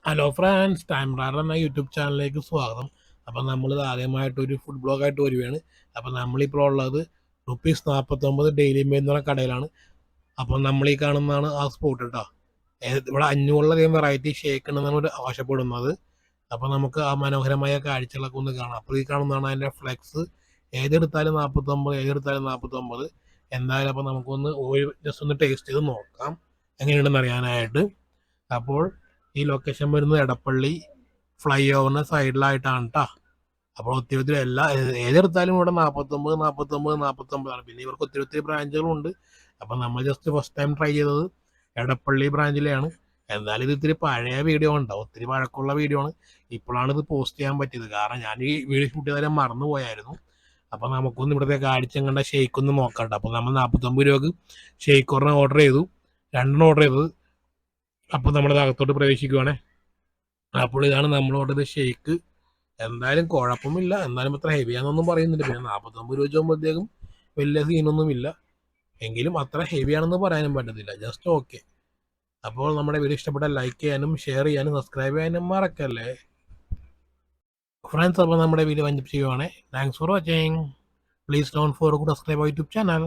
Hello France, time radar എന്ന YouTube ചാനലിലേക്ക് സ്വാഗതം. അപ്പം നമ്മൾ ആദ്യമായിട്ടൊരു ഫുഡ് ബ്ലോഗായിട്ട് വരുവാണ്. അപ്പം നമ്മളിപ്പോൾ ഉള്ളത് ₹49 ഡെയിലി മീൽ എന്ന് പറഞ്ഞ കടയിലാണ്. അപ്പം നമ്മൾ ഈ കാണുന്നതാണ് ആ സ്പോട്ട് കേട്ടോ. ഇവിടെ 500ലധികം വെറൈറ്റി ഷേക്ക് ഉണ്ടെന്നാണ് ഒരു ആവശ്യപ്പെടുന്നത്. അപ്പം നമുക്ക് ആ മനോഹരമായ കാഴ്ചകളൊക്കെ ഒന്ന് കാണാം. അപ്പോൾ ഈ കാണുന്നതാണ് അതിൻ്റെ ഫ്ലെക്സ്. ഏതെടുത്താലും 49, ഏതെടുത്താലും 49. എന്തായാലും അപ്പം നമുക്കൊന്ന് ജസ്റ്റ് ഒന്ന് ടേസ്റ്റ് ചെയ്ത് നോക്കാം എങ്ങനെയുണ്ടെന്ന് അറിയാനായിട്ട്. അപ്പോൾ ഈ ലൊക്കേഷൻ വരുന്നത് എടപ്പള്ളി ഫ്ലൈ ഓവറിന് സൈഡിലായിട്ടാണ് കേട്ടോ. അപ്പോൾ ഒത്തിരി ഏതെടുത്താലും ഇവിടെ 49 പിന്നെ ഇവർക്ക് ഒത്തിരി ബ്രാഞ്ചുകളുണ്ട്. അപ്പം നമ്മൾ ജസ്റ്റ് ഫസ്റ്റ് ടൈം ട്രൈ ചെയ്തത് എടപ്പള്ളി ബ്രാഞ്ചിലെയാണ്. എന്നാലും ഇത് ഇത്തിരി പഴയ വീഡിയോ ഉണ്ടാവും, ഒത്തിരി പഴക്കമുള്ള വീഡിയോ ആണ്. ഇപ്പോഴാണ് ഇത് പോസ്റ്റ് ചെയ്യാൻ പറ്റിയത്, കാരണം ഞാൻ ഈ വീഡിയോ ഷൂട്ട് ചെയ്താലും മറന്നു പോയായിരുന്നു. അപ്പം നമുക്കൊന്ന് ഇവിടുത്തെ കാഴ്ചങ്ങളുടെ ഷേക്ക് ഒന്ന് നോക്കാം കേട്ടോ. അപ്പോൾ നമ്മൾ 49 രൂപക്ക് ഷേക്ക് ഒരെണ്ണം ഓർഡർ ചെയ്തു, 2 ഓർഡർ ചെയ്തത്. അപ്പോൾ നമ്മളത് അകത്തോട്ട് പ്രവേശിക്കുവാണേ. അപ്പോൾ ഇതാണ് നമ്മൾ ഓർഡർ ചെയ്ത ഷേക്ക്. എന്തായാലും കുഴപ്പമില്ല, എന്നാലും അത്ര ഹെവിയാണെന്നൊന്നും പറയുന്നില്ല. പിന്നെ 49 രൂപ വെച്ചുമ്പോഴത്തേക്കും വലിയ സീനൊന്നുമില്ല, എങ്കിലും അത്ര ഹെവിയാണെന്ന് പറയാനും പറ്റത്തില്ല, ജസ്റ്റ് ഓക്കെ. അപ്പോൾ നമ്മുടെ വീഡിയോ ഇഷ്ടപ്പെട്ടാൽ ലൈക്ക് ചെയ്യാനും ഷെയർ ചെയ്യാനും സബ്സ്ക്രൈബ് ചെയ്യാനും മറക്കല്ലേ ഫ്രണ്ട്സ്. അപ്പോൾ നമ്മുടെ വീഡിയോ വൈൻഡപ്പ് ചെയ്യുവാണേ. Thanks for watching. Please don't forget to subscribe our YouTube channel.